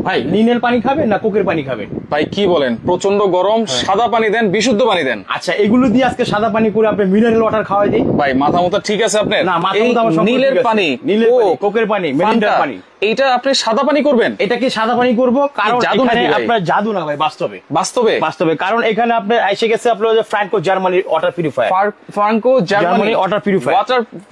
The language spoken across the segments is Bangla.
ভাই লিনের পানি খাবেন না কোকের পানি খাবেন? ভাই কি বলেন, প্রচন্ড গরম, সাদা পানি দেন, বিশুদ্ধ পানি দেন। আচ্ছা এগুলো দিয়ে আজকে সাদা পানি করে আপনি মিনারেল ওয়াটার খাওয়াই দিই। ভাই মাথা মতো ঠিক আছে আপনার? না মাথা মতো আমার নীলের পানি, কোকের পানি, মেরিন্ডার পানি, এইটা আপনি সাদা পানি করবেন? এটা কি সাদা পানি করব? কারণ এখানে আপনার জাদু না ভাই, বাস্তবে বাস্তবে বাস্তবে। কারণ এখানে আপনার এসে গেছে আপনার ফ্রাঙ্কো জার্মানির water purifier, Franco Germany water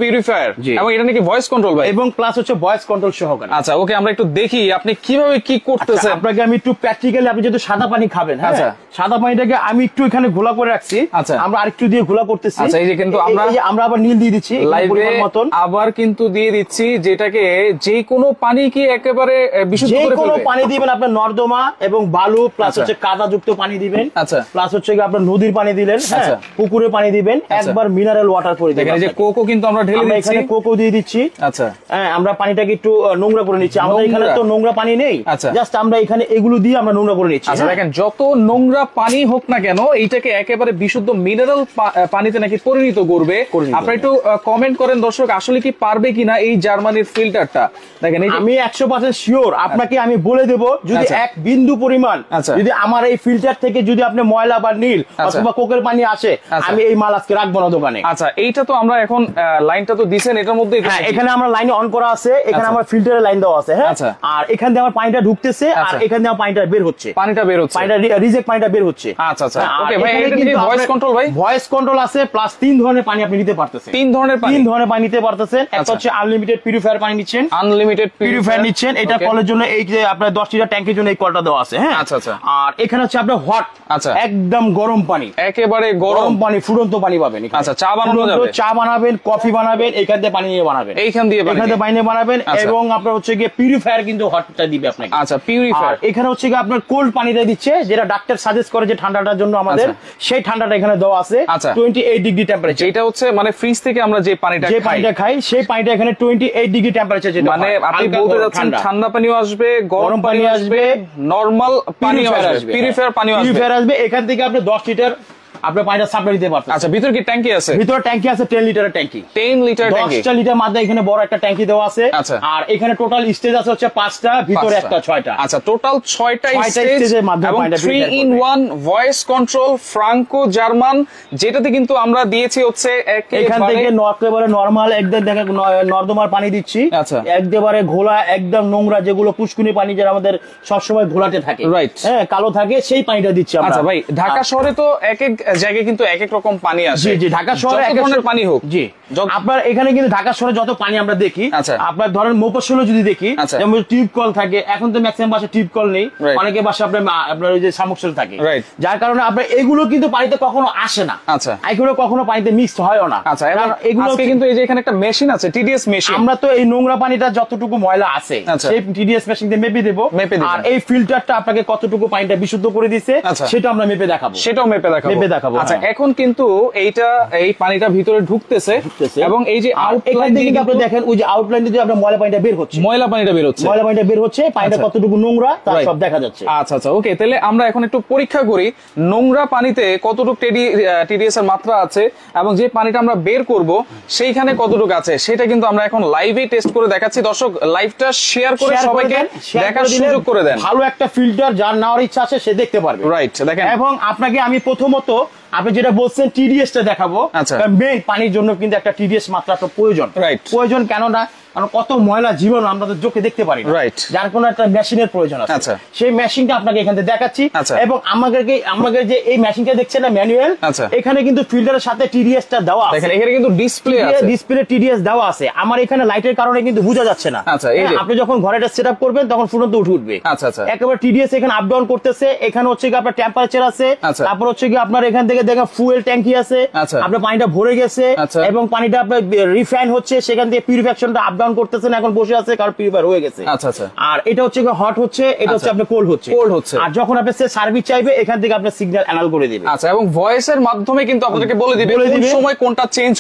purifier, এবং এটা নাকি ভয়েস কন্ট্রোল ভাই, এবং প্লাস হচ্ছে ভয়েস কন্ট্রোল সহকারে। আচ্ছা ওকে, আমরা একটু দেখি আপনি কিভাবে কি করতেছেন। আপনাকে আমি একটু প্র্যাকটিক্যালি, আপনি যেহেতু সাদা পানি খাবেন, হ্যাঁ সাদা পানিটাকে আমি একটু এখানে ঘোলা করে রাখছি। আচ্ছা আমরা আরেকটু দিয়ে ঘোলা করতেছি। আচ্ছা এই যে কিন্তু আমরা আবার নীল দিয়ে দিচ্ছি লাইভে মতন, আবার কিন্তু দিয়ে দিচ্ছি, যেটাকে যে কোনো পানি কি একেবারে বিশুদ্ধ করে ফেলবে। যে কোনো পানি দিবেন, আপনার নর্দমা এবং বালু প্লাস হচ্ছে কাদা যুক্ত পানি দিবেন। আচ্ছা প্লাস হচ্ছে কি আপনার নদীর পানি দিলেন, হ্যাঁ পুকুরে পানি দিবেন, একবার মিনারেল ওয়াটার করে দিবেন। এই যে কোকো কিন্তু আমরা ঢেলে দিচ্ছি, এখানে কোকো দিয়ে দিচ্ছি। আচ্ছা হ্যাঁ, আমরা পানিটাকে একটু নোংরা করে নিচ্ছি। আমাদের এখানে তো নোংরা পানি নেই, জাস্ট আমরা এখানে এগুলো দিয়ে আমরা নোংরা করে নিচ্ছি। আচ্ছা দেখেন, যত নোংরা পানি হোক না কেন, এইটাকে একেবারে বিশুদ্ধ মিনারেল পানিতে নাকি পরিণত করবে। আপনারা একটু কমেন্ট করেন দর্শক, আসলে কি পারবে কিনা এই জার্মানির ফিল্টারটা। দেখেন আমি 100% শিওর, আপনাকে আমি বলে দেব, যদি এক বিন্দু পরিমাণ যদি আমার এই ফিল্টার থেকে যদি আপনি ময়লা বা নীল অথবা কোকের পানি আসে, আমি এই মাল আজকে রাখবো না দোকানে। আচ্ছা এইটা তো আমরা এখন লাইনটা তো দিছেন এটার মধ্যে, এখানে আমরা লাইন অন করা আছে, এখানে আমার ফিল্টারের লাইন দেওয়া আছে, হ্যাঁ আর এখান দিয়ে আমার পানিটা ঢুকতেছে, আর এখান দিয়ে আমার পানিটা বের হচ্ছে, পানিটা রিজেক্ট পানিটা বের হচ্ছে। আচ্ছা আচ্ছা ওকে ভাই, এটা কি ভয়েস কন্ট্রোল? ভাই ভয়েস কন্ট্রোল আছে, প্লাস 3 ধরনের পানি আপনি নিতে পারতেছেন। 3 ধরনের পানি নিতে পারতেছেন। একটা হচ্ছে আনলিমিটেড পিউরিফায়ার পানি নিচ্ছেন, আনলিমিটেড পিউরিফায়ার নিচ্ছেন, এটা কলের জন্য এই যে আপনার 10 লিটার ট্যাঙ্কের জন্য এই কলটা দেওয়া আছে, হ্যাঁ আচ্ছা আচ্ছা। আর এখানে হচ্ছে আপনার হট, আচ্ছা একদম গরম পানি, একেবারে গরম পানি, ফুটন্ত পানি পাবেন। আচ্ছা চা বানানো যাবে, চা বানাবেন, কফি বানাবেন, এইখান দিয়ে পানি নিয়ে বানাবেন, এইখান দিয়ে পানি নিয়ে বানাবেন। এবং আপনার হচ্ছে গিয়ে পিউরিফায়ার কিন্তু হটটা দিবে আপনাকে। আচ্ছা পিউরিফায়ার এখানে হচ্ছে গিয়ে আপনার কোল্ড পানিটা দিচ্ছে, যেটা ডাক্তার সাজেস্ট করে যে ঠান্ডাটার জন্য আমাদের, সেই ঠান্ডাটা এখানে দেওয়া আছে। 28 ডিগ্রি টেম্পারেচার, এটা হচ্ছে মানে ফ্রিজ থেকে আমরা যে পানিটা খাই সেই পানিটা এখানে 28 ডিগ্রি টেম্পারেচার, যেটা মানে আপনি বলতে যাচ্ছেন ঠান্ডা পানিও আসবে, গরম পানি আসবে, নরমাল পানিও আসবে, পিউরিফায়ার পানিও আসবে। এখান থেকে আপনি 10 লিটার আপনার পানিটা সাপ্লাই দিতে পারবেন। আচ্ছা ভিতরে কি ট্যাঙ্কি আছে? ভিতরে ট্যাঙ্কি আছে, 10 লিটারের ট্যাঙ্কি, 10 লিটার ট্যাঙ্কি, 10টা লিটার মাত্রা এখানে বড় একটা ট্যাঙ্কি দেওয়া আছে। আর এখানে টোটাল স্টেজ আছে হচ্ছে 5টা, ভিতরে একটা 6টা। আচ্ছা টোটাল 6টা স্টেজের মাধ্যমে পানিটা 3 in 1 voice control Franco German, যেটাতে কিন্তু আমরা দিয়েছি হচ্ছে এখান থেকে একেবারে নরমাল একদম দেখেন নর্দমার পানি দিচ্ছি। আচ্ছা একেবারে ঘোলা, একদম নোংরা, যেগুলো পুষ্কুনি পানি যেটা আমাদের সবসময় ঘোলাতে থাকে, রাইট হ্যাঁ কালো থাকে, সেই পানিটা দিচ্ছি আমরা। আচ্ছা ভাই ঢাকা শহরে তো এক এক জায়গায় কিন্তু এক এক রকম পানি আসে। জি জি, ঢাকা শহরে এক ধরনের পানি হোক। জি আপনার এখানে কিন্তু ঢাকা শহরে যত পানি আমরা দেখি, আপনার ধরেন মোপসল যদি দেখি, যেমন টিউব কল থাকে, এখন তো ম্যাক্সিমাম বাসা টিউব কল নেই, অনেকে বাসা আপনার ওই যে সামুকসল থাকে, যার কারণে আপনার এগুলো কিন্তু পানিতে কখনো আসে না। আচ্ছা এগুলো কখনো পানিতে মিক্সড হয়ও না। আচ্ছা এগুলো কিন্তু এই যে এখানে একটা মেশিন আছে, টিডিএস মেশিন, আমরা তো এই নোংরা পানিটা যতটুকু ময়লা আছে সেই টিডিএস মেশিন দিয়ে মেপে দেবো, আর এই ফিল্টারটা আপনাকে কতটুকু পানিটা বিশুদ্ধ করে দিচ্ছে সেটা আমরা মেপে দেখাবো, সেটাও মেপে দেখাবো। আচ্ছা এখন কিন্তু এই পানিটা ভিতরে ঢুকতেছে, এবং এই যে আউটলাইন থেকে আপনি দেখেন, ওই যে আউটলাইন দিয়ে আপনার ময়লা পানিটা বের হচ্ছে, পানিটা কতটুকু নোংরা তা সব দেখা যাচ্ছে। আচ্ছা আচ্ছা ওকে, তাহলে আমরা এখন একটু পরীক্ষা করি নোংরা পানিতে কতটুকু টিডিএস এর মাত্রা আছে, এবং যে পানিটা আমরা বের করব সেইখানে কতটুকু আছে, সেটা কিন্তু আমরা এখন লাইভে টেস্ট করে দেখাচ্ছি। দর্শক লাইভটা শেয়ার করে সবাইকে দেখার সুযোগ করে দেন। ভালো একটা ফিল্টার যার নেওয়ার ইচ্ছা আছে সে দেখতে পারবে, রাইট দেখেন। এবং আপনাকে আমি প্রথমত আপনি যেটা বলছেন টিডিএস টা দেখাবো, মেইন পানির জন্য কিন্তু একটা টিডিএস মাত্রাটা প্রয়োজন, কেন না কারণ কত ময়লা জীবন আমরা তো চোখে দেখতে পারি, রাইট, যার কোনো একটা মেশিনের প্রয়োজন আছে। সেই মেশিনটা আপনাকে এখান থেকে দেখাচ্ছি, এবং আমাদের যে এই মেশিনটা দেখছেন না ম্যানুয়াল, এখানে কিন্তু ফিল্টারের সাথে টিডিএস টা দেওয়া আছে, এখানে কিন্তু ডিসপ্লে টিডিএস দেওয়া আছে। আমার এখানে লাইটের কারণে কিন্তু বোঝা যাচ্ছে না। আপনি যখন ঘরে এটা সেটআপ করবেন তখন ফুটন্ত উঠবে, একেবারে টিডিএস এখানে আপ ডাউন করতেছে। এখানে হচ্ছে কি আপনার টেম্পারেচার আছে, তারপর হচ্ছে কি আপনার এখান থেকে দেখেন ফুয়েল ট্যাঙ্কি আছে, আপনার পানিটা ভরে গেছে, এবং পানিটা আপনার রিফাইন হচ্ছে, সেখান থেকে পিউরিফিকেশনটা আপ ডাউন করতেছেন, এখন বসে আছে কারণ পিউরিফায়ার হয়ে গেছে। আচ্ছা আচ্ছা, আর এটা হচ্ছে হট হচ্ছে, এটা হচ্ছে আপনার কোল্ড হচ্ছে, আর যখন আপনি সার্ভিস চাইবে এখান থেকে আপনার সিগন্যাল অ্যানাল করে দিবে। আচ্ছা, এবং ভয়েসের মাধ্যমে কিন্তু আপনাদেরকে বলে দিবে কোন সময় কোনটা চেঞ্জ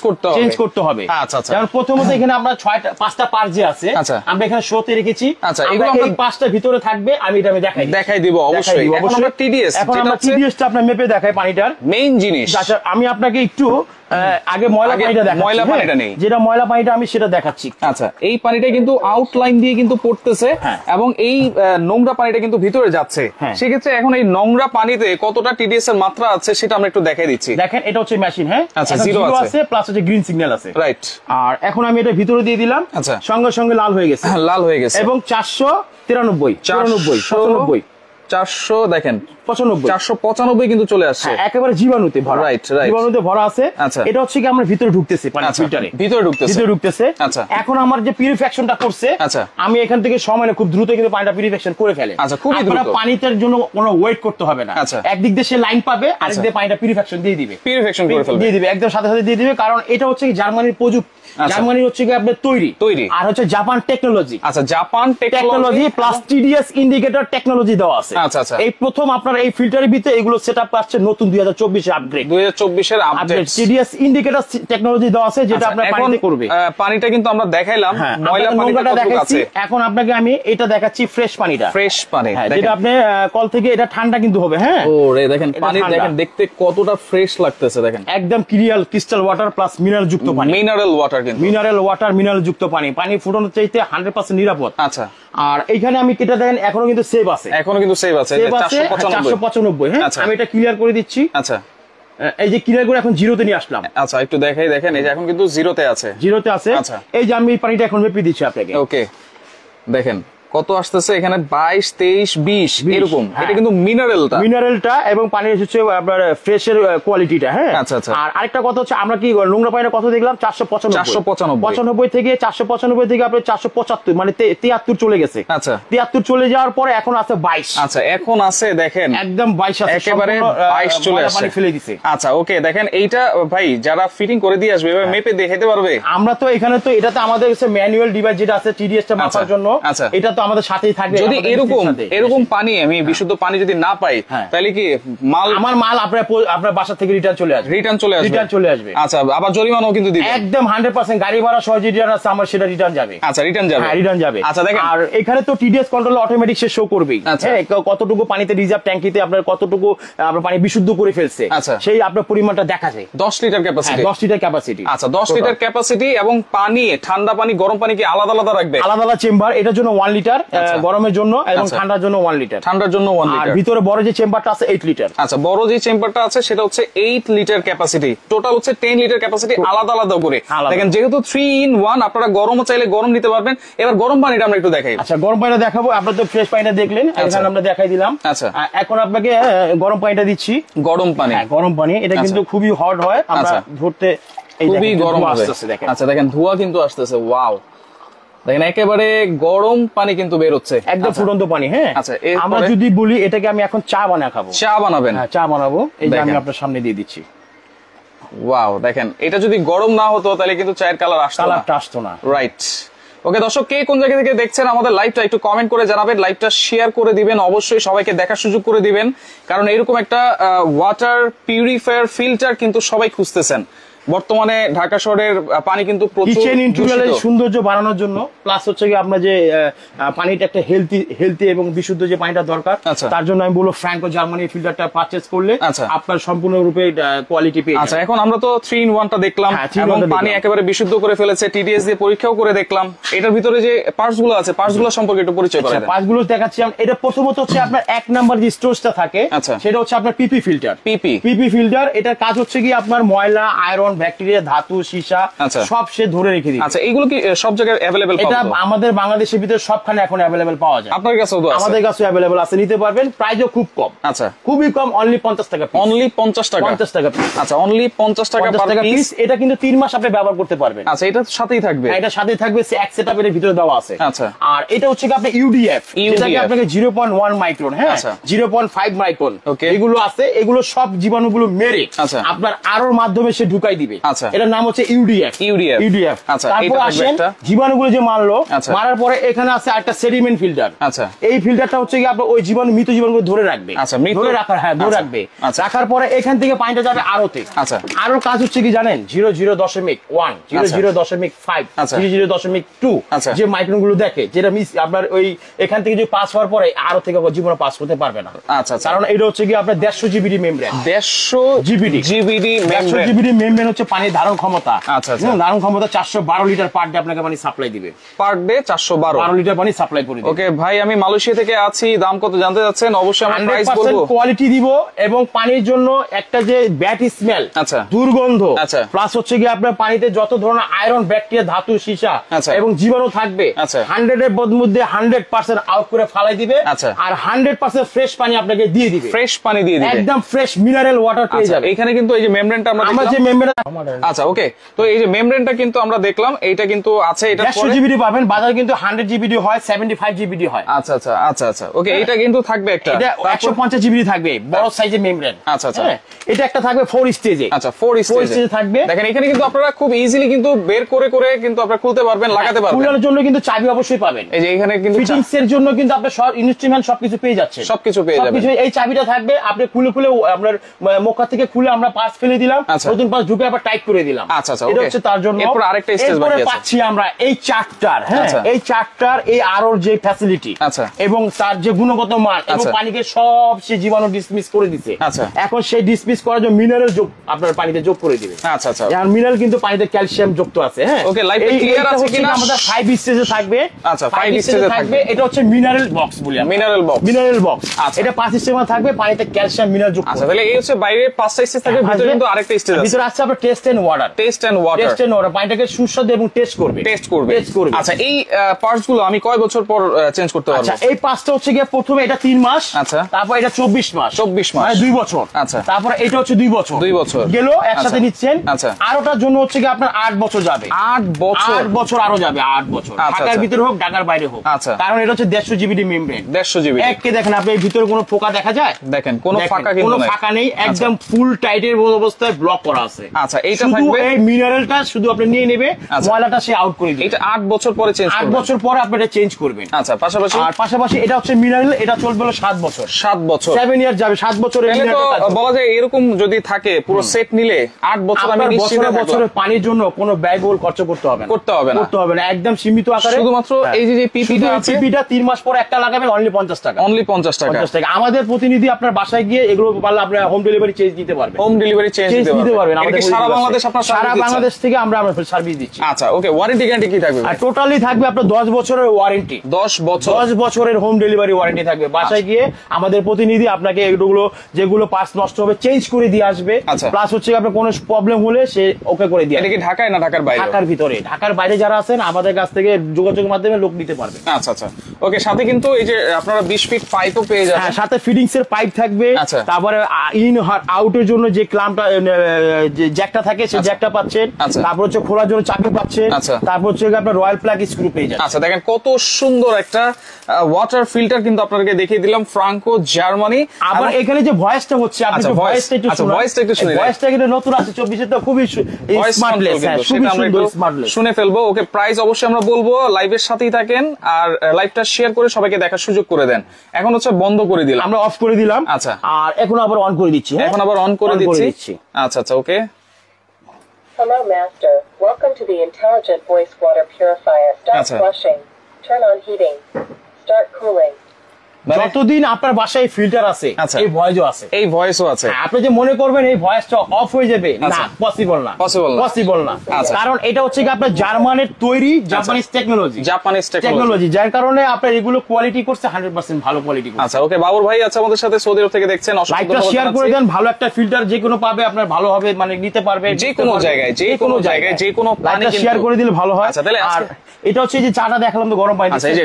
করতে হবে। আচ্ছা আচ্ছা, যেমন প্রথমত এখানে আমরা 5টা পার যে আছে আমরা এখানে শোতে রেখেছি। আচ্ছা, এগুলো আমরা 5টা ভিতরে থাকবে, আমি এটা দেখাই দিব অবশ্যই। এখন আমরা টিডিএস টা আপনার মেপে দেখাই পানিটার মেইন জিনিস। আচ্ছা, আমি আপনাকে একটু আগে ময়লা পানিটা নেই, যেটা ময়লা পানিটা আমি সেটা দেখাচ্ছি। আচ্ছা, এই পানিটা কিন্তু আউটলাইন দিয়ে কিন্তু পড়তেছে এবং এই নোংরা পানিটা কিন্তু ভিতরে যাচ্ছে। সেক্ষেত্রে এখন এই নোংরা পানিতে কতটা টিডিএস এর মাত্রা আছে সেটা আমরা একটু দেখাই দিচ্ছি। দেখেন এটা হচ্ছে মেশিন, হ্যাঁ, আচ্ছা, জিরো আছে প্লাস হচ্ছে গ্রিন সিগন্যাল আছে, রাইট। আর এখন আমি এটা ভিতরে দিয়ে দিলাম, আচ্ছা, সঙ্গে সঙ্গে লাল হয়ে গেছে, লাল হয়ে গেছে এবং 493 94 400 দেখেন 95 495 কিন্তু চলে আসছে, একেবারে জীবাণুতে ভরা, রাইট, জীবাণুতে ভরা আছে। এটা হচ্ছে কি আমরা ভিতরে ঢুকতেছি, পানি ফিল্টারে ভিতরে ঢুকতেছে। আচ্ছা, এখন আমার যে পিউরিফিকেশনটা করছে, আমি এখান থেকে সময় খুব দ্রুত কিন্তু পানিটা পিউরিফিকেশন করে ফেলে। আচ্ছা, খুবই দ্রুত, পানিটার জন্য কোনো ওয়েট করতে হবে না। একদিক দিয়ে সে লাইন পাবে, আরেক দিয়ে পানিটা পিউরিফিকেশন দিয়ে দিবে, পিউরিফিকেশন করে ফেলবে, দিয়ে দিবে, একদম সাথে সাথে দিয়ে দিবে। কারণ এটা হচ্ছে কি জার্মানির প্রযুক্তি, জার্মানি হচ্ছে কি আপনার তৈরি, আর হচ্ছে জাপান টেকনোলজি। আচ্ছা, Japan technology plus TDS indicator technology দেওয়া আছে। আচ্ছা আচ্ছা, এই প্রথম আপনার এই ফিল্টারের ভিতরে এগুলো সেটআপ পাচ্ছে নতুন 2024 এ আপগ্রেড, 2024 এর আপডেট টিডিএস ইন্ডিকেটর টেকনোলজি দেওয়া আছে, যেটা আপনার পানিতে করবে। পানিটা কিন্তু আমরা দেখাইলাম, ময়লা পানিটা দেখাচ্ছি, এখন আপনাকে আমি এটা দেখাচ্ছি ফ্রেশ পানিটা, ফ্রেশ পানি, যেটা আপনি কল থেকে, এটা ঠান্ডা কিন্তু হবে। হ্যাঁ, ও রে, দেখেন পানি দেখেন দেখতে কতটা ফ্রেশ লাগতেছে, দেখেন একদম ক্রিস্টাল ওয়াটার প্লাস মিনারেল যুক্ত পানি, মিনারেল ওয়াটার, কিন্তু মিনারেল যুক্ত পানি ফুটানোর চাইতে 100% নিরাপদ। আচ্ছা, আর এখানে আমি কেটে দেখেন এখনো কিন্তু সেভ আছে, 495। হ্যাঁ, আমি এটা ক্লিয়ার করে দিচ্ছি। আচ্ছা, এই যে ক্লিয়ার করে এখন জিরোতে নিয়ে আসলাম। আচ্ছা, একটু দেখাই, দেখেন এই যে এখন কিন্তু জিরোতে আছে। আচ্ছা, এই যে আমি পানিটা এখন মেপে দিচ্ছি আপনাকে। ওকে, দেখেন কত আসতেছে এখানে, 22 23 20 এরকম। এটা কিন্তু মিনারেলটা এবং পানির হচ্ছে আপনার ফ্রেশের কোয়ালিটিটা। হ্যাঁ, আচ্ছা আচ্ছা। আর আরেকটা কথা হচ্ছে, আমরা কি নোংরা পানিটা কত দেখলাম, 495 থেকে 495 থেকে আপনার 475, মানে 73 চলে গেছে। আচ্ছা, 73 চলে যাওয়ার পরে এখন আছে 22। আচ্ছা, এখন আছে দেখেন একদম 22 আছে, একেবারে 22 চলে আসছে, পানি ফেলে দিছে। আচ্ছা, ওকে, দেখেন এইটা ভাই যারা ফিটিং করে দিয়ে আসবে এভাবে মেপে দেখাতে পারবে। আমরা তো এখানে তো এটাতে আমাদের কাছে ম্যানুয়াল ডিভাইস যেটা আছে টিডিএস টা মাপার জন্য, এটা তো আমাদের সাথেই থাকবে। যদি এরকম পানি আমি বিশুদ্ধ পানি যদি না পাই, তাহলে কি আমার মাল আপনার বাসা থেকে রিটার্ন চলে আসবে। আচ্ছা, আবার জরিমানাও কিন্তু দিবে, একদম 100%। গাড়ি ভাড়া সহ যে রিটার্ন আছে আমার, সেটা রিটার্ন যাবে। আচ্ছা, রিটার্ন যাবে। আচ্ছা, দেখেন, আর এখানে তো টিডিএস কন্ট্রোল অটোমেটিক সে শো করবেই, হ্যাঁ, কতটুকু পানিতে রিজার্ভ ট্যাঙ্কিতে আপনার কতটুকু আপনার পানি বিশুদ্ধ করে ফেলছে, সেই আপনার পরিমাণটা দেখা যায়। 10 লিটার ক্যাপাসিটি, 10 লিটার ক্যাপাসিটি। আচ্ছা, 10 লিটার ক্যাপাসিটি। এবং পানি, ঠান্ডা পানি, গরম পানি কি আলাদা আলাদা রাখবে? আলাদা চেম্বার, এটার জন্য 1 লিটার, গরমের জন্য, এবং ঠান্ডার জন্য 1 লিটার। আর ভিতরে বড় যে চেম্বারটা আছে 8 লিটার। আচ্ছা, বড় যে চেম্বারটা আছে সেটা হচ্ছে 8 লিটার ক্যাপাসিটি, টোটাল হচ্ছে 10 লিটার ক্যাপাসিটি, আলাদা আলাদা করে। দেখেন, যেহেতু 3 in 1, আপনারা গরম চাইলে গরম নিতে পারবেন। এবার গরম পানিটা আমরা একটু দেখাই। আচ্ছা, গরম পানিটা দেখাবো। আপনারা তো ফ্রেশ পানিটা দেখলেন, এখানে আমরা দেখাই দিলাম। আচ্ছা, এখন আপনাকে গরম পানিটা দিচ্ছি। গরম পানি, এটা কিন্তু খুবই হট হয়, আমরা ধরতে খুবই গরম আসতেছে। দেখেন, আচ্ছা, দেখেন ধোঁয়া কিন্তু আসতেছে, ওয়াও, দেখেন একেবারে গরম পানি কিন্তু বের হচ্ছে, একদম ফুটন্ত পানি। হ্যাঁ, আচ্ছা, আমরা যদি বলি এটাকে আমি এখন চা বানায় খাবো, চা বানাবেন? চা বানাবো, এই যে আমি আপনার সামনে দিয়ে দিচ্ছি। ওয়াও, দেখেন এটা যদি গরম না হতো তাহলে কিন্তু চায়ের কালার আসতো না। রাইট। ওকে দর্শক, কে কোন জায়গা থেকে দেখছেন আমাদের লাইভটা একটু কমেন্ট করে জানাবেন, লাইভটা শেয়ার করে দিবেন, অবশ্যই সবাইকে দেখার সুযোগ করে দিবেন, কারণ এরকম একটা ওয়াটার পিউরিফায়ার ফিল্টার কিন্তু সবাই খুঁজতেছেন। বর্তমানে ঢাকা শহরের পানি কিন্তু কিচেন ইন্টেরিয়রের সৌন্দর্য বাড়ানোর জন্য, প্লাস হচ্ছে কি আপনার যে পানিটা একটা হেলদি এবং বিশুদ্ধ যে পানিটা দরকার, তার জন্য আমি বলবো ফ্র্যাঙ্কো জার্মানি ফিল্টারটা পারচেজ করলে আপনার সম্পূর্ণরূপে কোয়ালিটি পেয়ে যাবেন। আচ্ছা, এখন আমরা তো 3 in 1টা দেখলাম, এবং পানি একেবারে বিশুদ্ধ করে ফেলেছে, টিডিএস দিয়ে পরীক্ষাও করে দেখলাম। এটার ভিতরে যে পার্টস গুলো আছে, পার্টস গুলো সম্পর্কে একটু পরিচয় করে দেন। পার্টস গুলো দেখাচ্ছি। এটা প্রথমত হচ্ছে আপনার 1 নাম্বার যে স্টোরেজটা থাকে, সেটা হচ্ছে আপনার পিপি ফিল্টার। পিপি ফিল্টার, এটার কাজ হচ্ছে কি আপনার ময়লা, আয়রন, ব্যাকটেরিয়া, ধাতু, সীসা সব সে ধরে রেখে দিবে। আচ্ছা, এগুলো কি সব জায়গায় अवेलेबल পাওয়া যায়? এটা আমাদের বাংলাদেশের ভিতরে সবখানে এখন अवेलेबल পাওয়া যায়। আপনার কাছেও তো আছে? আমাদের কাছেও अवेलेबल আছে, নিতে পারবেন। প্রাইসও খুব কম। আচ্ছা, খুবই কম, অনলি 50 টাকা পিস। অনলি 50 টাকা? 50 টাকা পিস। আচ্ছা, অনলি 50 টাকা পার পিস। এটা কিন্তু 3 মাস আপনি ব্যবহার করতে পারবেন। আচ্ছা, এটা সাথেই থাকবে? এটা সাথেই থাকবে, এক সেটআপের ভিতরে দেওয়া আছে। আচ্ছা, আর এটা হচ্ছে কি আপনি ইউডিএফ, যেটাকে আপনাকে 0.1 মাইক্রন, হ্যাঁ, 0.5 মাইক্রন এগুলো আছে। এগুলো সব জীবাণুগুলো মেরে আপনার আরোর মাধ্যমে সে ঢুকাই দিবে। এটার নাম হচ্ছে ইউডিএফ। আচ্ছা, তারপর আসেন জীবাণুগুলো যে মারলো, মারার পরে এখানে আছে একটা সেডিমেন্ট ফিল্টার। আচ্ছা, এই ফিল্টারটা হচ্ছে কি আপনার ওই জীবাণু, মৃত জীবাণুগুলো ধরে রাখবে। ধরে রাখার, হ্যাঁ, ধরে রাখবে। রাখার পরে এখান থেকে পানিটা যাবে আরোতে। আরোর কাজ হচ্ছে কি জানেন, 0.1, 0.5, 0.2 যে মাইক্রন গুলো দেখে, যেটা আপনার ওই এখান থেকে যে পাস হওয়ার পরে আরো থেকে জীবাণু পাস করতে পারবে না। আচ্ছা, কারণ এটা হচ্ছে কি আপনার 150 জিবিডি মেমব্রেন। 150 জিবিডি মেমব্রেন হচ্ছে পানির ধারণ ক্ষমতা। আচ্ছা আচ্ছা, ধারণ ক্ষমতা 412 লিটার পার ডে আপনাকে পানি সাপ্লাই দিবে। পার ডে 412 লিটার পানি সাপ্লাই করে দিবে। ওকে ভাই, আমি মালয়েশিয়া থেকে আছি, দাম কত জানতে যাচ্ছেন? অবশ্যই আমরা প্রাইস বলবো। কোয়ালিটি দিব এবং পানির জন্য একটা যে ব্যাড স্মেল, আচ্ছা, দুর্গন্ধ, আচ্ছা, প্লাস হচ্ছে কি আপনার পানিতে যত ধরনের আয়রন, ব্যাকটেরিয়া, ধাতু, সীসা এবং জীবাণু থাকবে 100 এর মধ্যে 100% আউট করে ফালাই দিবে। আর 100% ফ্রেশ পানি আপনাকে দিয়ে দিবে। ফ্রেশ পানি দিয়ে দিবে, একদম ফ্রেশ মিনারেল ওয়াটার পেয়ে যাবে। এখানে কিন্তু এই যে মেমব্রেনটা আমরা যে মেমব্রেন, আচ্ছা ওকে, তো এই যে মেমব্রেনটা কিন্তু আমরা দেখলাম, এইটা কিন্তু আছে, এটা 100 জিবিডি পাবেন। বাজারে কিন্তু 100 জিবিডি হয়, 75 জিবিডি হয়। আচ্ছা আচ্ছা আচ্ছা আচ্ছা, ওকে, এটা কিন্তু থাকবে একটা, এটা 150 জিবিডি থাকবে, বড় সাইজের মেমব্রেন। আচ্ছা আচ্ছা, এটা একটা থাকবে 4 স্টেজে। আচ্ছা, 4 স্টেজে থাকবে। দেখেন এখানে কিন্তু আপনারা খুব ইজিলি কিন্তু বের করে করে কিন্তু আপনারা খুলতে পারবেন, লাগাতে পারবেন। খোলার জন্য কিন্তু চাবি অবশ্যই পাবেন। এই যে এখানে কিন্তু ফিটিংস এর জন্য কিন্তু আপনি সব ইনস্ট্রুমেন্ট সবকিছু পেয়ে যাচ্ছেন, সবকিছু পেয়ে যাবেন। এই চাবিটা থাকবে, আপনি খুলে খুলে আপনার মুখা থেকে খুলে আমরা পাস ফেলে দিলাম, নতুন পাস ঢুকে আবার টাইট করে দিলাম। আচ্ছা আচ্ছা, এটা হচ্ছে তার জন্য। এরপর আরেকটা স্টেজ বাকি আছে, পাচ্ছি আমরা এই চার্টার। হ্যাঁ, এই চার্টার, এই আরোর যে ফ্যাসিলিটি এবং তার যে গুণগত মান এবং পানিকে সব সে জীবাণু ডিসমিস করে দিতে। এখন সেই ডিসমিস করার জন্য মিনারেল যোগ আপনার পানিতে যোগ করে দিবে। আচ্ছা আচ্ছা, আর মিনারেল কিন্তু পানিতে ক্যালসিয়াম যুক্ত আছে। হ্যাঁ, ওকে, লাইভটা ক্লিয়ার আছে কিনা? আমাদের 5 স্টেজে থাকবে। আচ্ছা, 5 স্টেজে থাকবে। এটা হচ্ছে মিনারেল বক্স বলি আমরা, মিনারেল বক্স, মিনারেল বক্স। এটা 5 স্টেজে থাকবে, পানিতে ক্যালসিয়াম মিনারেল যুক্ত। আচ্ছা, তাহলে এই হচ্ছে বাইরে 5টা স্টেজ থাকবে, ভিতরে কিন্তু আরেকটা স্টেজ আছে। ভিতরে আছে আপনার taste and water. Taste and water পানিটাকে সুস্বাদু এবং টেস্ট করবে। আচ্ছা, এই পার্টস গুলো আমি কয় বছর পর চেঞ্জ করতে পারবো? আচ্ছা, এই পাঁচটা হচ্ছে গিয়ে প্রথমে এটা 3 মাস, আচ্ছা, তারপর এটা 24 মাস, 24 মাস মানে 2 বছর। আচ্ছা, তারপর এটা হচ্ছে 2 বছর, 2 বছর গেল একসাথে নিচ্ছেন। আচ্ছা, আর ওটার জন্য হচ্ছে কি আপনার 8 বছর যাবে। 8 বছর আরো যাবে, 8 বছর। ঢাকার ভিতরে হোক, ঢাকার বাইরে হোক। আচ্ছা, কারণ এটা হচ্ছে 150 জিবিডি মেমব্রেন। 150 জিবি এককে দেখেন আপনি, এই ভিতরে কোনো পোকা দেখা যায়? দেখেন কোনো ফাঁকা, কোনো ফাঁকা নেই, একদম ফুল টাইটের অবস্থায় ব্লক করা আছে। আচ্ছা, এইটা থাকবে, এই মিনারেলটা শুধু আপনি নিয়ে নেবে, ময়লাটা সে আউট করে দিবে। এটা 8 বছর পরে চেঞ্জ করবেন। 8 বছর পরে আপনি এটা চেঞ্জ করবেন। আচ্ছা, পাশাপাশি এটা হচ্ছে মিনারেল, এটা চলবে হলো 7 বছর। 7 বছর, 7 ইয়ার যাবে। 7 বছরের বলা যায় এরকম যদি থাকে পুরো সেট নিলে 8 বছর আমি নিশ্চিত বছরের পানির জন্য কোনো ব্যয়বহুল খরচ করতে হবে না, একদম সীমিত আকারে। শুধুমাত্র এই যে পিপিটা আছে, পিপিটা 3 মাস পরে একটা লাগাবেন, অনলি 50 টাকা। অনলি 50 টাকা। আমাদের প্রতিনিধি আপনার বাসায় গিয়ে এগুলো পারলে আপনি হোম ডেলিভারি চেঞ্জ দিতে পারবেন। হোম ডেলিভারি চেঞ্জ দিতে পারবেন। আমাদের সারা বাংলাদেশ, আপনার সারা বাংলাদেশ থেকে আমরা সার্ভিস দিচ্ছি। আচ্ছা, ওকে, ওয়ারেন্টি গ্যারান্টি কি থাকবে? আর টোটালি থাকবে আপনার 10 বছরের ওয়ারেন্টি। 10 বছরের হোম ডেলিভারি ওয়ারেন্টি থাকবে। বাসায় গিয়ে আমাদের প্রতিনিধি আপনাকে এগুলো যেগুলো পার্টস নষ্ট হবে চেঞ্জ করে দিয়ে আসবে। প্লাস হচ্ছে আপনার কোনো প্রবলেম হলে সে ওকে করে দিয়ে। এটা কি ঢাকায় না ঢাকার বাইরে? ঢাকার ভিতরে। ঢাকার বাইরে যারা আছেন আমাদের কাছ থেকে যোগাযোগের মাধ্যমে লোক নিতে পারবে। আচ্ছা আচ্ছা, ওকে, সাথে কিন্তু এই যে আপনারা 20 ফিট পাইপও পেয়ে যাবেন। হ্যাঁ, সাথে ফিটিংস এর পাইপ থাকবে। তারপরে ইন আউটের জন্য যে ক্লাম্পটা, যে জ্যাকটা থাকে, সেই জ্যাকটা পাচ্ছেন। তারপর হচ্ছে খোলার জন্য চাবি পাচ্ছেন। তারপর হচ্ছে আপনার রয়্যাল প্লাগ স্ক্রু পেয়ে যাবেন। আচ্ছা, দেখেন কত সুন্দর একটা ওয়াটার ফিল্টার কিন্তু আপনাদেরকে দেখিয়ে দিলাম, ফ্রাঙ্কো জার্মানি। আবার এখানে যে ভয়েসটা হচ্ছে, আপনি ভয়েসটা একটু শুনুন। ভয়েসটা কিন্তু নতুন আছে 24 তে, খুবই স্মার্টলেস, খুবই সুন্দর স্মার্টলেস। শুনে ফেলবো। ওকে, প্রাইস অবশ্যই আমরা বলবো, লাইভের সাথেই থাকেন আর লাইভটা শেয়ার করে সবাইকে দেখার সুযোগ করে দেন। এখন হচ্ছে বন্ধ করে দিলাম, আমরা অফ করে দিলাম। আচ্ছা, আর এখন আবার অন করে দিচ্ছি। এখন আবার অন করে দিচ্ছি। আচ্ছা আচ্ছা, ওকে। Hello Master, welcome to the Intelligent Voice Water Purifier. Start flushing, turn on heating, start cooling. যতদিন আপনার বাসায় ফিল্টার আছে, এই ভয়েসও আছে, এই ভয়েসও আছে। আপনি যে মনে করবেন এই ভয়েসটা অফ হয়ে যাবে, না, পসিবল না। কারণ এটা হচ্ছে কি আপনার জার্মানের তৈরি, জাপানিজ টেকনোলজি, যার কারণে আপনার এগুলো কোয়ালিটি করছে 100% ভালো কোয়ালিটি। আচ্ছা, ওকে, বাবুর ভাই আছে আমাদের সাথে, সৌদি আরব থেকে দেখছেন। লাইকটা শেয়ার করে দেন, ভালো একটা ফিল্টার যে কোনো পাবে, আপনার ভালো হবে, মানে নিতে পারবে যে কোনো জায়গায়, যে কোনো পানি শেয়ার করে দিলে ভালো হয়। আর এটা হচ্ছে যে চাটা দেখালাম তো গরম পানি। আচ্ছা, এই যে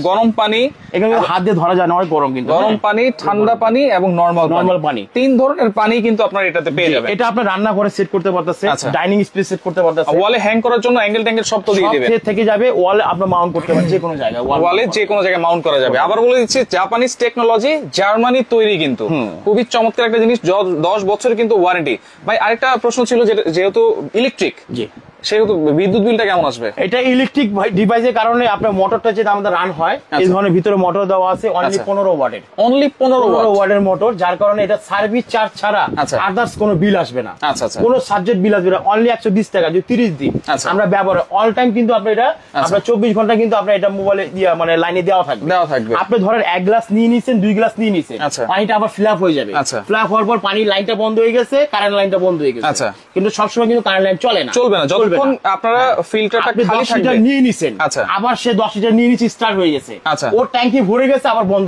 গরম পানি, এখানে হাত দিয়ে ধরা যায় না, অনেক গরম। কিন্তু গরম পানি, ঠান্ডা পানি এবং নরমাল পানি, 3 ধরনের পানি কিন্তু আপনার এটাতে পেয়ে যাবেন। এটা আপনার রান্না করে সেট করতে পারতেছে, ডাইনিং স্পেস সেট করতে পারতেছে, ওয়ালে হ্যাং করার জন্য অ্যাঙ্গেল ট্যাঙ্গেল সব তো দিয়ে দিবেন, থেকে যাবে। ওয়ালে আপনি মাউন্ট করতে পারেন, যে কোনো জায়গায়, ওয়ালে যে কোনো জায়গায় মাউন্ট করা যাবে। আবার বলে দিচ্ছি, জাপানিজ টেকনোলজি, জার্মানি তৈরি, কিন্তু খুবই চমৎকার একটা জিনিস। 10 বছর কিন্তু ওয়ারেন্টি। ভাই, আরেকটা প্রশ্ন ছিল, যেহেতু ইলেকট্রিক, সেহেতু বিদ্যুৎ বিলটা কেমন আসবে? এটা ইলেকট্রিক ডিভাইসের কারণে আপনার মোটরটা যেটা আমাদের রান হয় এই ধরনের ভিতরে মোটর দেওয়া আছে অনলি 15 ওয়াটের, অনলি 15 ওয়াটের মোটর, যার কারণে এটা সার্ভিস চার্জ ছাড়া আদার্স কোনো বিল আসবে না, কোনো সাবজেক্ট বিল আসবে না। অনলি 120 টাকা, যদি 30 দিন আমরা ব্যবহার অল টাইম কিন্তু আপনি এটা আপনার 24 ঘন্টা কিন্তু আপনার এটা মোবাইলে মানে লাইনে দেওয়া থাকবে। আপনি ধরেন 1 গ্লাস নিয়ে নিছেন, 2 গ্লাস নিয়ে নিছেন, পানিটা আবার ফিল আপ হয়ে যাবে। ফিল আপ হওয়ার পর পানির লাইনটা বন্ধ হয়ে গেছে, কারেন্ট লাইনটা বন্ধ হয়ে গেছে, কিন্তু সবসময় কিন্তু কারেন্ট লাইন চলে না, চলবে না যতক্ষণ আপনারা ফিল্টারটা খালি থাকবে। নিয়ে নিছেন, আবার সে 10 লিটার নিয়ে নিচ্ছে, স্টার্ট হয়ে গেছে, ওর ট্যাঙ্কি ভরে গেছে, আবার বন্ধ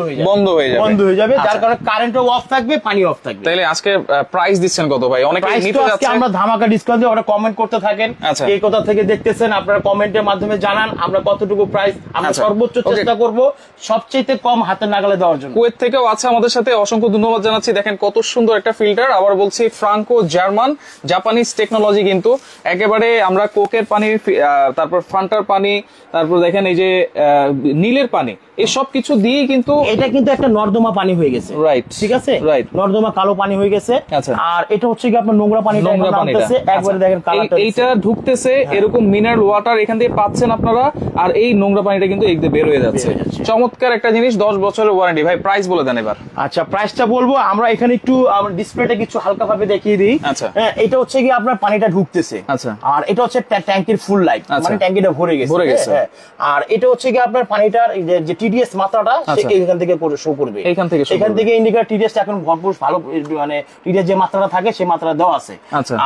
হয়ে যাবে, যার কারণে কারেন্টও অফ থাকবে, পানি অফ থাকবে। তাহলে আজকে প্রাইস দিচ্ছেন কত ভাই? অনেকে নিতে যাচ্ছে, আমরা ধামাকা ডিসকাউন্ট দিয়ে, ওরা কমেন্ট করতে থাকেন এই কথা থেকে দেখতেছেন, আপনারা কমেন্টের মাধ্যমে জানান আমরা কতটুকু প্রাইস, আমরা সর্বোচ্চ চেষ্টা করব সবচেয়ে কম হাতের নাগালে দেওয়ার জন্য। কুয়েত থেকেও আছে আমাদের সাথে, অসংখ্য ধন্যবাদ জানাচ্ছি। দেখেন কত সুন্দর একটা ফিল্টার, আবার বলছি ফ্রাঙ্কো জার্মান জাপানিজ টেকনোলজি, কিন্তু একেবারে আমরা কোকের পানি, তারপর ফান্টার পানি, তারপর দেখেন এই যে নীলের পানি, এই সব কিছু দিয়ে কিন্তু এটা কিন্তু একটা নর্দমা পানি হয়ে গেছে, রাইট? ঠিক আছে, রাইট, নর্দমা কালো পানি হয়ে গেছে। আর এটা হচ্ছে কি আপনার নোংরা পানিটা নামতেছে, একবারে দেখেন কালারটা, এইটা ঢুকতেছে, এরকম মিনারেল ওয়াটার এখান থেকে পাচ্ছেন আপনারা, আর এই নোংরা পানিটা কিন্তু এই বের হয়ে যাচ্ছে। চমৎকার একটা জিনিস, 10 বছরের ওয়ারেন্টি। ভাই প্রাইস বলে দেন এবার। আচ্ছা, প্রাইসটা বলবো আমরা এখানে একটু ডিসপ্লেটা কিছু হালকা ভাবে দেখিয়ে দিই। এটা হচ্ছে কি আপনার পানিটা ঢুকতেছে, আর এটা হচ্ছে ট্যাঙ্কির ফুল লাইফ, মানে ট্যাঙ্কিটা ভরে গেছে। আর এটা হচ্ছে কি আপনার পানিটার যে টিডিএস মাত্রাটা এখান থেকে শো করবে, এখান থেকে ইন্ডিকেটর টিডিএস এখন ভরপুর ভালো, মানে টিডিএস যে মাত্রাটা থাকে সেই মাত্রা দেওয়া আছে।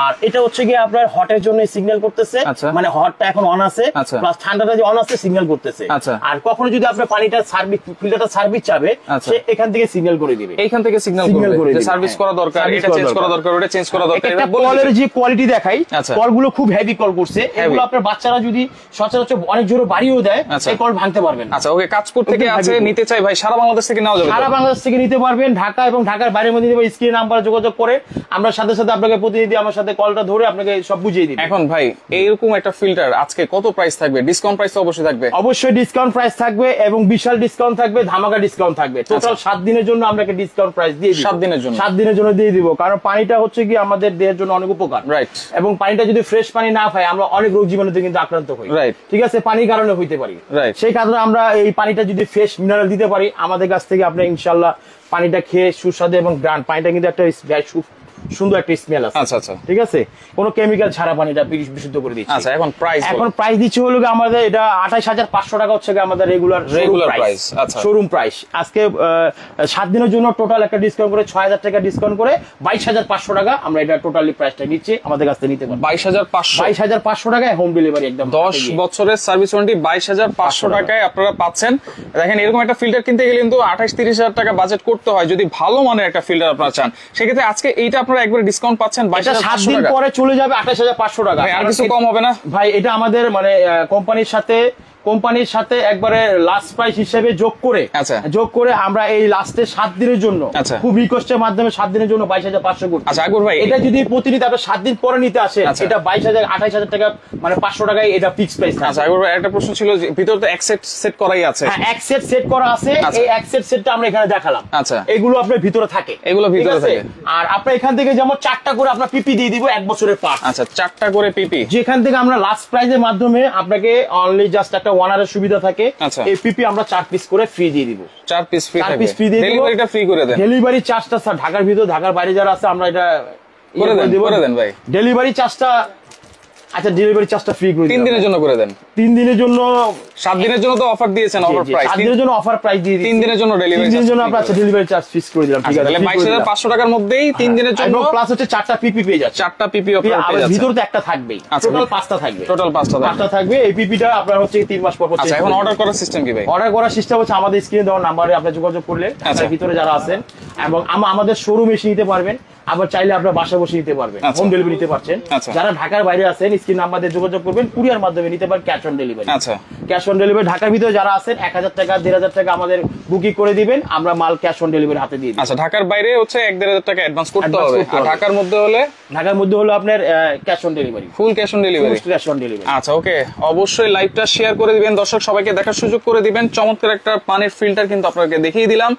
আর এটা হচ্ছে কি আপনার হটের জন্য সিগন্যাল করতেছে, মানে হটটা এখন অন আছে, প্লাস ঠান্ডাটা যে অন আছে সিগন্যাল করতেছে। আর কখনো যদি আপনার পানিটা সার্ভিস, ফিল্টারটা সার্ভিস চাবে, সে এখান থেকে সিগন্যাল করে দিবে, এইখান থেকে সিগন্যাল করে দিবে, সার্ভিস করা দরকার, এটা চেঞ্জ করা দরকার, ওটা চেঞ্জ করা দরকার। এটা কলের যে কোয়ালিটি দেখাই, কলগুলো খুব হেভি কল করছে, এগুলো আপনার বাচ্চারা যদি সচরাচর অনেক জোরে বাড়িও দেয়, এই কল ভাঙতে পারবেন। আচ্ছা, ওকে, কাজপুর থেকে আছে, নিতে চাই ভাই, সারা বাংলাদেশ থেকে নেওয়া যাবে? সারা বাংলাদেশ থেকে নিতে পারবেন, ঢাকা এবং ঢাকার বাইরের মধ্যে নিতে পারবেন। স্ক্রিন নাম্বারে যোগাযোগ করে আমরা সাথে সাথে আপনাকে প্রতিনিধি আমার সাথে কলটা ধরে আপনাকে সব বুঝিয়ে দিই। এখন ভাই এইরকম একটা ফিল্টার আজকে কত প্রাইস থাকবে? ডিসকাউন্ট প্রাইস তো অবশ্যই থাকবে, অবশ্যই ডিসকাউন্ট প্রাইস থাকবে, এবং বিশাল ডিসকাউন্ট থাকবে, ধামাকা ডিসকাউন্ট থাকবে। টোটাল 7 দিনের জন্য আমরা একটা ডিসকাউন্ট প্রাইস দিয়ে দিই। 7 দিনের জন্য দিয়ে দিব, কারণ পানিটা হচ্ছে কি আমাদের দেহের জন্য অনেক উপকার, রাইট? এবং পানিটা যদি ফ্রেশ পানি না পাই, আমরা অনেক রোগ জীবাণুতে কিন্তু আক্রান্ত হই, রাইট? ঠিক আছে, পানির কারণে হইতে পারি, রাইট? সেই কারণে আমরা এই পানিটা যদি ফ্রেশ মিনারেল দিতে পারি, আমাদের কাছ থেকে আপনি ইনশাআল্লাহ পানিটা খেয়ে সুস্বাদু এবং গ্রান্ড, পানিটা কিন্তু একটা সুন্দর একটা স্মেল আছে। আচ্ছা আচ্ছা, ঠিক আছে, কোনো কেমিক্যাল ছাড়া পানিটা বিশুদ্ধ করে দিচ্ছি। আচ্ছা, এখন প্রাইস দিচ্ছি হলো আমাদের এটা 28500 টাকা হচ্ছে আমাদের রেগুলার প্রাইস, আচ্ছা, শোরুম প্রাইস। আজকে 7 দিনের জন্য টোটাল একটা ডিসকাউন্ট করে 6000 টাকা ডিসকাউন্ট করে 22500 টাকা আমরা এটা টোটালি প্রাইসটা নিচ্ছি, আমাদের কাছ থেকে নিতে পারবেন 22500 টাকায় হোম ডেলিভারি, একদম 10 বছরের সার্ভিস ওয়ারেন্টি 22500 টাকায় আপনারা পাচ্ছেন। দেখেন, এরকম একটা ফিল্টার কিনতে গেলে কিন্তু 28-30 টাকা বাজেট করতে হয় যদি ভালো মানের একটা ফিল্টার আপনারা চান। সেক্ষেত্রে আজকে এইটা আপনারা একবার ডিসকাউন্ট পাচ্ছেন 22500 টাকা, 7 দিন পরে চলে যাবে 28500 টাকা। আর কিছু কম হবে না ভাই, এটা আমাদের মানে কোম্পানির সাথে একবারে লাস্ট প্রাইস হিসেবে যোগ করে আমরা এই লাস্টে 7 দিনের জন্য খুব রিকোয়েস্টের মাধ্যমে 7 দিনের জন্য 22500 করছি। আচ্ছা আকবর ভাই, এটা যদি প্রতিনিধি আপনি 7 দিন পরে নিতে আসে, এটা 28000 টাকা, মানে 500 টাকায় এটা ফিক্স প্রাইস। আচ্ছা আকবর ভাই, একটা প্রশ্ন ছিল, ভিতরে তো এক সেট করাই আছে। হ্যাঁ, এক সেট করা আছে, এই এক সেটটা আমরা এখানে দেখালাম। আচ্ছা, এগুলো আপনার ভিতরে থাকে, আর আপনি এখান থেকে যেমন 4টা করে আপনার পিপি দিয়ে দিব 1 বছরের পাস। আচ্ছা, 4টা করে পিপি, যেখান থেকে আমরা লাস্ট প্রাইজের মাধ্যমে আপনাকে অনলি জাস্ট একটা ওয়ানারের সুবিধা থাকে, এই পিপি আমরা 4 পিস করে ফ্রি দিয়ে দিব। 4 পিস ফ্রি দিয়ে ডেলিভারিটা ফ্রি করে দেন। ডেলিভারি চার্জটা স্যার ঢাকার ভিতর, ঢাকার বাইরে যারা আছে আমরা এটা করে দেন ভাই। ডেলিভারি চার্জটা, আচ্ছা, ডেলিভারি চার্জটা ফ্রি করে 3 দিনের জন্য করে দেন। 3 দিনের জন্য, 7 দিনের জন্য তো অফার দিয়েছেন, অফার প্রাইস 7 দিনের জন্য অফার প্রাইস দিয়ে 3 দিনের জন্য ডেলিভারি, 3 দিনের জন্য আমরা ডেলিভারি চার্জ ফিক্স করে দিলাম। ঠিক আছে, তাহলে 22500 টাকার মধ্যেই 3 দিনের জন্য, এবং প্লাস হচ্ছে 4টা পিপি পেয়ে যাচ্ছে। 4টা পিপি অফার পেয়ে যাচ্ছে, ভিতরে তো একটা থাকবেই, টোটাল 5টা থাকবে। এই পিপিটা আপনার হচ্ছে 3 মাস পর পর। আচ্ছা, এখন অর্ডার করার সিস্টেম কি ভাই? অর্ডার করার সিস্টেম হচ্ছে আমাদের স্ক্রিনে দেওয়া নাম্বারে আপনি যোগাযোগ করলে ঢাকার ভিতরে যারা আছেন, এবং আমাদের শোরুমে এসে নিতে পারবেন, আবার চাইলে আপনার বাসায় বসে নিতে পারবেন, হোম ডেলিভারি নিতে পারছেন। যারা ঢাকার বাইরে আছেন, স্ক্রিন নাম্বার দিয়ে যোগাযোগ করবেন, কুরিয়ার মাধ্যমে নিতে পারেন, ক্যাশ অন ডেলিভারি। আচ্ছা, ক্যাশ অন ডেলিভারি ঢাকার ভিতরে যারা আছেন 1000 টাকা 1500 টাকা আমাদের বুকিং করে দিবেন, আমরা মাল ক্যাশ অন ডেলিভারি হাতে দিয়ে দিই। আচ্ছা, ঢাকার বাইরে হচ্ছে 1-1500 টাকা অ্যাডভান্স করতে হবে, আর ঢাকার মধ্যে হলো আপনার cash on delivery, full cash on delivery. আচ্ছা, ওকে, অবশ্যই লাইভটা শেয়ার করে দিবেন, দর্শক সবাইকে দেখার সুযোগ করে দিবেন। চমৎকার একটা পানির ফিল্টার কিন্তু আপনাকে দেখিয়ে দিলাম,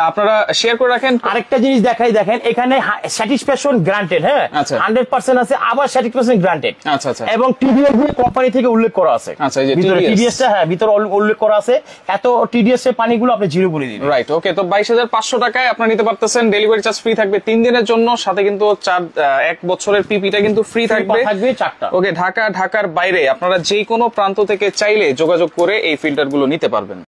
আপনারা শেয়ার করে রাখেন। আরেকটা জিনিস দেখাই, দেখেন এখানে স্যাটিসফ্যাকশন গ্রান্টেড, হ্যাঁ 100% আছে, আবার স্যাটিসফ্যাকশন গ্রান্টেড। এবং টিডিএস কোম্পানি থেকে উল্লেখ করা আছে, ভিতরে টিডিএসটা, হ্যাঁ ভিতরে উল্লেখ করা আছে, এত টিডিএস এর পানিগুলো আপনি জিরো করে দিবেন। রাইট, ওকে। তো 22,500 টাকায় আপনারা নিতে পারতেছেন, ডেলিভারি চার্জ ফ্রি থাকবে 3 দিনের জন্য, সাথে কিন্তু 1 বছরের পিপিটা কিন্তু ফ্রি থাকবে 4টা। ওকে, ঢাকার বাইরে আপনারা যে কোনো প্রান্ত থেকে চাইলে যোগাযোগ করে এই ফিল্টারগুলো নিতে পারবেন।